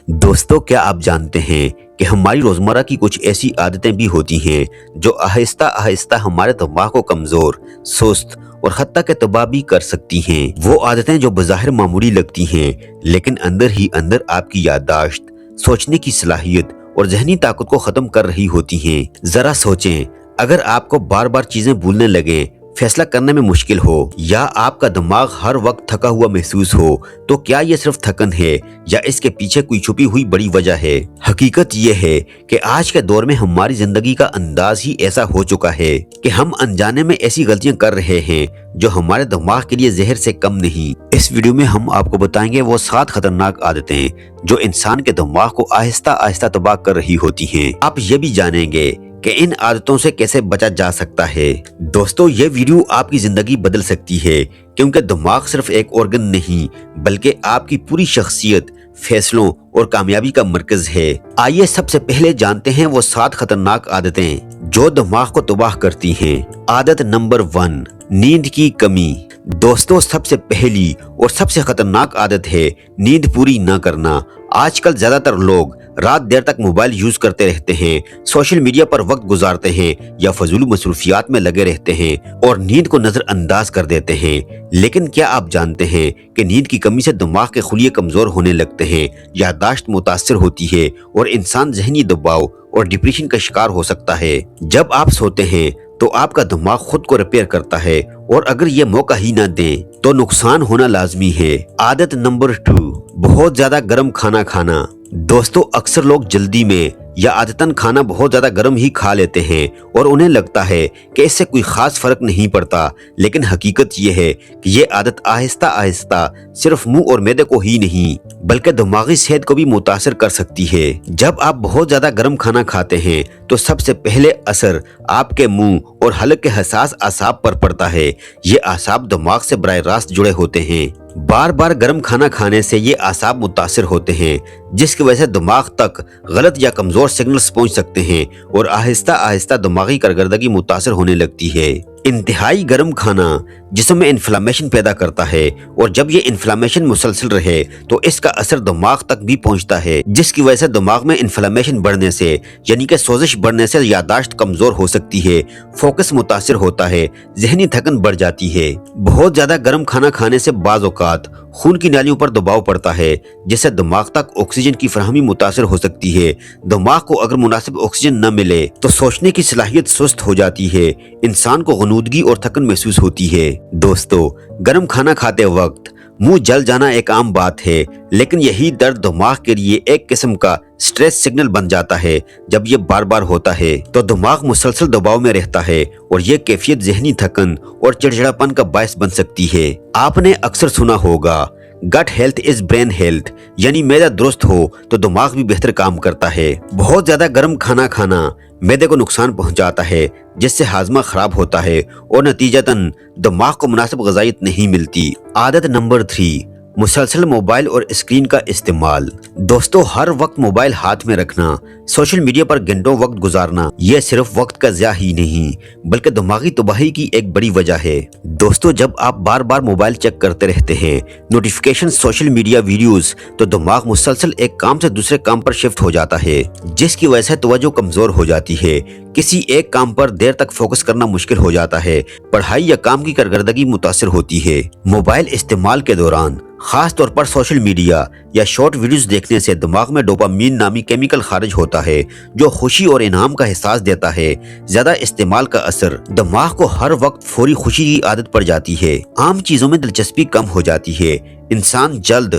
دوستو، کیا آپ جانتے ہیں کہ ہماری روزمرہ کی کچھ ایسی عادتیں بھی ہوتی ہیں جو آہستہ آہستہ ہمارے دماغ کو کمزور، سست اور حتیٰ کہ تباہ بھی کر سکتی ہیں۔ وہ عادتیں جو بظاہر معمولی لگتی ہیں لیکن اندر ہی اندر آپ کی یادداشت، سوچنے کی صلاحیت اور ذہنی طاقت کو ختم کر رہی ہوتی ہیں۔ ذرا سوچیں، اگر آپ کو بار بار چیزیں بھولنے لگیں، فیصلہ کرنے میں مشکل ہو یا آپ کا دماغ ہر وقت تھکا ہوا محسوس ہو، تو کیا یہ صرف تھکن ہے یا اس کے پیچھے کوئی چھپی ہوئی بڑی وجہ ہے؟ حقیقت یہ ہے کہ آج کے دور میں ہماری زندگی کا انداز ہی ایسا ہو چکا ہے کہ ہم انجانے میں ایسی غلطیاں کر رہے ہیں جو ہمارے دماغ کے لیے زہر سے کم نہیں۔ اس ویڈیو میں ہم آپ کو بتائیں گے وہ 7 خطرناک عادتیں جو انسان کے دماغ کو آہستہ آہستہ تباہ کر رہی ہوتی ہیں۔ آپ یہ بھی جانیں گے کہ ان عادتوں سے کیسے بچا جا سکتا ہے۔ دوستو، یہ ویڈیو آپ کی زندگی بدل سکتی ہے، کیونکہ دماغ صرف ایک organ نہیں بلکہ آپ کی پوری شخصیت، فیصلوں اور کامیابی کا مرکز ہے۔ آئیے سب سے پہلے جانتے ہیں وہ 7 خطرناک عادتیں جو دماغ کو تباہ کرتی ہیں۔ عادت نمبر 1، نیند کی کمی۔ دوستو، سب سے پہلی اور سب سے خطرناک عادت ہے نیند پوری نہ کرنا۔ آج کل زیادہ تر لوگ رات دیر تک موبائل یوز کرتے رہتے ہیں، سوشل میڈیا پر وقت گزارتے ہیں یا فضول مصروفیات میں لگے رہتے ہیں اور نیند کو نظر انداز کر دیتے ہیں۔ لیکن کیا آپ جانتے ہیں کہ نیند کی کمی سے دماغ کے خلیے کمزور ہونے لگتے ہیں، یادداشت متاثر ہوتی ہے اور انسان ذہنی دباؤ اور ڈپریشن کا شکار ہو سکتا ہے۔ جب آپ سوتے ہیں تو آپ کا دماغ خود کو ریپیئر کرتا ہے اور اگر یہ موقع ہی نہ دیں تو نقصان ہونا لازمی ہے۔ عادت نمبر 2، بہت زیادہ گرم کھانا کھانا۔ دوستو، اکثر لوگ جلدی میں یا عادتاً کھانا بہت زیادہ گرم ہی کھا لیتے ہیں اور انہیں لگتا ہے کہ اس سے کوئی خاص فرق نہیں پڑتا، لیکن حقیقت یہ ہے کہ یہ عادت آہستہ آہستہ صرف منہ اور معدے کو ہی نہیں بلکہ دماغی صحت کو بھی متاثر کر سکتی ہے۔ جب آپ بہت زیادہ گرم کھانا کھاتے ہیں تو سب سے پہلے اثر آپ کے منہ اور حلق کے حساس اعصاب پر پڑتا ہے۔ یہ اعصاب دماغ سے براہ راست جڑے ہوتے ہیں۔ بار بار گرم کھانا کھانے سے یہ اعصاب متاثر ہوتے ہیں، جس کی وجہ سے دماغ تک غلط یا کمزور سگنلز پہنچ سکتے ہیں اور آہستہ آہستہ دماغی کارکردگی متاثر ہونے لگتی ہے۔ انتہائی گرم کھانا جسم میں انفلامیشن پیدا کرتا ہے اور جب یہ انفلامیشن مسلسل رہے تو اس کا اثر دماغ تک بھی پہنچتا ہے، جس کی وجہ سے دماغ میں انفلامیشن بڑھنے سے یعنی کہ سوزش بڑھنے سے یادداشت کمزور ہو سکتی ہے، فوکس متاثر ہوتا ہے، ذہنی تھکن بڑھ جاتی ہے۔ بہت زیادہ گرم کھانا کھانے سے بعض اوقات خون کی نالیوں پر دباؤ پڑتا ہے، جس سے دماغ تک آکسیجن کی فراہمی متاثر ہو سکتی ہے۔ دماغ کو اگر مناسب آکسیجن نہ ملے تو سوچنے کی صلاحیت سست ہو جاتی ہے، انسان کو غنودگی اور تھکن محسوس ہوتی ہے۔ دوستو، گرم کھانا کھاتے وقت منہ جل جانا ایک عام بات ہے، لیکن یہی درد دماغ کے لیے ایک قسم کا سٹریس سگنل بن جاتا ہے۔ جب یہ بار بار ہوتا ہے تو دماغ مسلسل دباؤ میں رہتا ہے اور یہ کیفیت ذہنی تھکن اور چڑچڑاپن کا باعث بن سکتی ہے۔ آپ نے اکثر سنا ہوگا گٹ ہیلتھ از برین ہیلتھ، یعنی معدہ درست ہو تو دماغ بھی بہتر کام کرتا ہے۔ بہت زیادہ گرم کھانا کھانا معدے کو نقصان پہنچاتا ہے، جس سے ہاضمہ خراب ہوتا ہے اور نتیجتاً دماغ کو مناسب غذائیت نہیں ملتی۔ عادت نمبر 3، مسلسل موبائل اور اسکرین کا استعمال۔ دوستو، ہر وقت موبائل ہاتھ میں رکھنا، سوشل میڈیا پر گھنٹوں وقت گزارنا یہ صرف وقت کا ضیاع ہی نہیں بلکہ دماغی تباہی کی ایک بڑی وجہ ہے۔ دوستو، جب آپ بار بار موبائل چیک کرتے رہتے ہیں، نوٹیفیکیشن، سوشل میڈیا ویڈیوز، تو دماغ مسلسل ایک کام سے دوسرے کام پر شفٹ ہو جاتا ہے، جس کی وجہ سے توجہ کمزور ہو جاتی ہے۔ کسی ایک کام پر دیر تک فوکس کرنا مشکل ہو جاتا ہے، پڑھائی یا کام کی کارکردگی متاثر ہوتی ہے۔ موبائل استعمال کے دوران خاص طور پر سوشل میڈیا یا شارٹ ویڈیوز دیکھنے سے دماغ میں ڈوپامین نامی کیمیکل خارج ہوتا ہے جو خوشی اور انعام کا احساس دیتا ہے۔ زیادہ استعمال کا اثر دماغ کو ہر وقت فوری خوشی کی عادت پڑ جاتی ہے، عام چیزوں میں دلچسپی کم ہو جاتی ہے، انسان جلد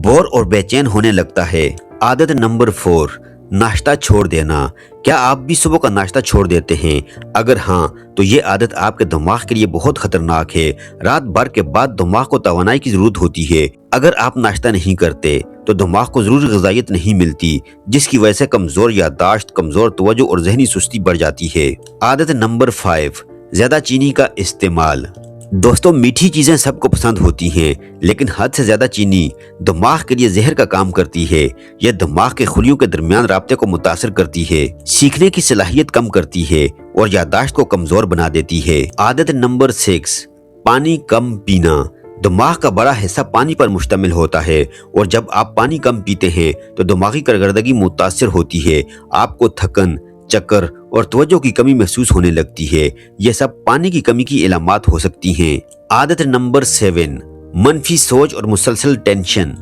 بور اور بے چین ہونے لگتا ہے۔ عادت نمبر 4، ناشتہ چھوڑ دینا۔ کیا آپ بھی صبح کا ناشتہ چھوڑ دیتے ہیں؟ اگر ہاں تو یہ عادت آپ کے دماغ کے لیے بہت خطرناک ہے۔ رات بھر کے بعد دماغ کو توانائی کی ضرورت ہوتی ہے۔ اگر آپ ناشتہ نہیں کرتے تو دماغ کو ضروری غذائیت نہیں ملتی، جس کی وجہ سے کمزور یادداشت، کمزور توجہ اور ذہنی سستی بڑھ جاتی ہے۔ عادت نمبر 5، زیادہ چینی کا استعمال۔ دوستو، میٹھی چیزیں سب کو پسند ہوتی ہیں، لیکن حد سے زیادہ چینی دماغ کے لیے زہر کا کام کرتی ہے۔ یہ دماغ کے خلیوں کے درمیان رابطے کو متاثر کرتی ہے، سیکھنے کی صلاحیت کم کرتی ہے اور یادداشت کو کمزور بنا دیتی ہے۔ عادت نمبر 6، پانی کم پینا۔ دماغ کا بڑا حصہ پانی پر مشتمل ہوتا ہے اور جب آپ پانی کم پیتے ہیں تو دماغی کارکردگی متاثر ہوتی ہے، آپ کو تھکن، چکر اور توجہ کی کمی محسوس ہونے لگتی ہے۔ یہ سب پانی کی کمی کی علامات ہو سکتی ہیں۔ عادت نمبر 7، منفی سوچ اور مسلسل ٹینشن۔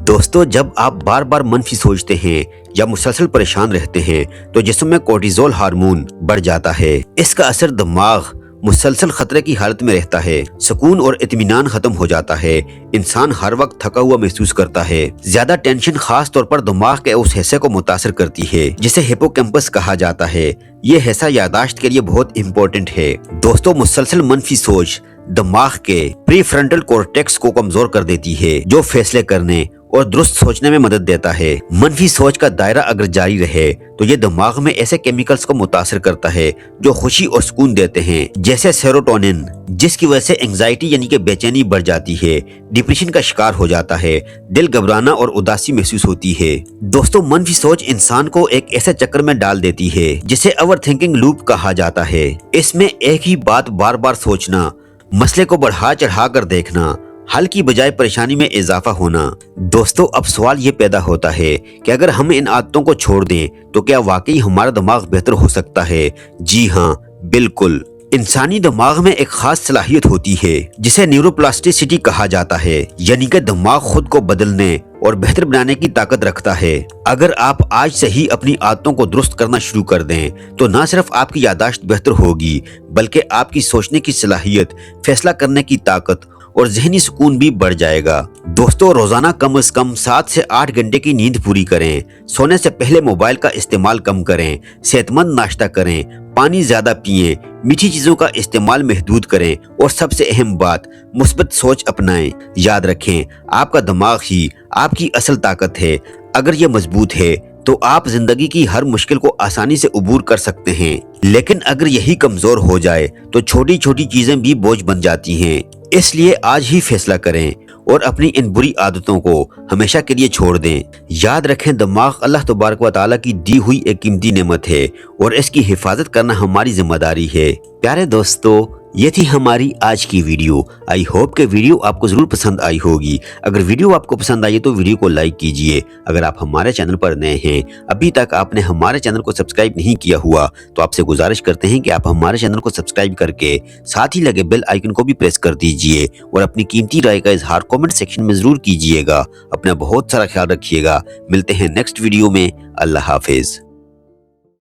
دوستو، جب آپ بار بار منفی سوچتے ہیں یا مسلسل پریشان رہتے ہیں تو جسم میں کورٹیزول ہارمون بڑھ جاتا ہے۔ اس کا اثر دماغ مسلسل خطرے کی حالت میں رہتا ہے، سکون اور اطمینان ختم ہو جاتا ہے، انسان ہر وقت تھکا ہوا محسوس کرتا ہے۔ زیادہ ٹینشن خاص طور پر دماغ کے اس حصے کو متاثر کرتی ہے جسے ہپوکیمپس کہا جاتا ہے۔ یہ حصہ یادداشت کے لیے بہت امپورٹنٹ ہے۔ دوستو، مسلسل منفی سوچ دماغ کے پری فرنٹل کورٹیکس کو کمزور کر دیتی ہے، جو فیصلے کرنے اور درست سوچنے میں مدد دیتا ہے۔ منفی سوچ کا دائرہ اگر جاری رہے تو یہ دماغ میں ایسے کیمیکلز کو متاثر کرتا ہے جو خوشی اور سکون دیتے ہیں، جیسے سیروٹونن، جس کی وجہ سے انگزائٹی یعنی کہ بے چینی بڑھ جاتی ہے، ڈپریشن کا شکار ہو جاتا ہے، دل گھبرانا اور اداسی محسوس ہوتی ہے۔ دوستو، منفی سوچ انسان کو ایک ایسے چکر میں ڈال دیتی ہے جسے اوور تھنکنگ لوپ کہا جاتا ہے۔ اس میں ایک ہی بات بار بار سوچنا، مسئلے کو بڑھا چڑھا کر دیکھنا، حل کی بجائے پریشانی میں اضافہ ہونا۔ دوستو، اب سوال یہ پیدا ہوتا ہے کہ اگر ہم ان عادتوں کو چھوڑ دیں تو کیا واقعی ہمارا دماغ بہتر ہو سکتا ہے؟ جی ہاں، بالکل۔ انسانی دماغ میں ایک خاص صلاحیت ہوتی ہے جسے نیورو پلاسٹیسٹی کہا جاتا ہے، یعنی کہ دماغ خود کو بدلنے اور بہتر بنانے کی طاقت رکھتا ہے۔ اگر آپ آج سے ہی اپنی عادتوں کو درست کرنا شروع کر دیں تو نہ صرف آپ کی یادداشت بہتر ہوگی بلکہ آپ کی سوچنے کی صلاحیت، فیصلہ کرنے کی طاقت اور ذہنی سکون بھی بڑھ جائے گا۔ دوستو، روزانہ کم از کم 7 سے 8 گھنٹے کی نیند پوری کریں، سونے سے پہلے موبائل کا استعمال کم کریں، صحت مند ناشتہ کریں، پانی زیادہ پئیں، میٹھی چیزوں کا استعمال محدود کریں اور سب سے اہم بات، مثبت سوچ اپنائیں۔ یاد رکھیں، آپ کا دماغ ہی آپ کی اصل طاقت ہے۔ اگر یہ مضبوط ہے تو آپ زندگی کی ہر مشکل کو آسانی سے عبور کر سکتے ہیں، لیکن اگر یہی کمزور ہو جائے تو چھوٹی چھوٹی چیزیں بھی بوجھ بن جاتی ہیں۔ اس لیے آج ہی فیصلہ کریں اور اپنی ان بری عادتوں کو ہمیشہ کے لیے چھوڑ دیں۔ یاد رکھیں، دماغ اللہ تبارک و تعالیٰ کی دی ہوئی ایک قیمتی نعمت ہے اور اس کی حفاظت کرنا ہماری ذمہ داری ہے۔ پیارے دوستو، یہ تھی ہماری آج کی ویڈیو۔ آئی ہوپ کہ ویڈیو آپ کو ضرور پسند آئی ہوگی۔ اگر ویڈیو آپ کو پسند آئی تو ویڈیو کو لائک کیجئے۔ اگر آپ ہمارے چینل پر نئے ہیں، ابھی تک آپ نے ہمارے چینل کو سبسکرائب نہیں کیا ہوا تو آپ سے گزارش کرتے ہیں کہ آپ ہمارے چینل کو سبسکرائب کر کے ساتھ ہی لگے بیل آئیکن کو بھی پریس کر دیجئے اور اپنی قیمتی رائے کا اظہار کامنٹ سیکشن میں ضرور کیجئے گا۔ اپنا بہت سارا خیال رکھیے گا۔ ملتے ہیں نیکسٹ ویڈیو میں۔ اللہ حافظ۔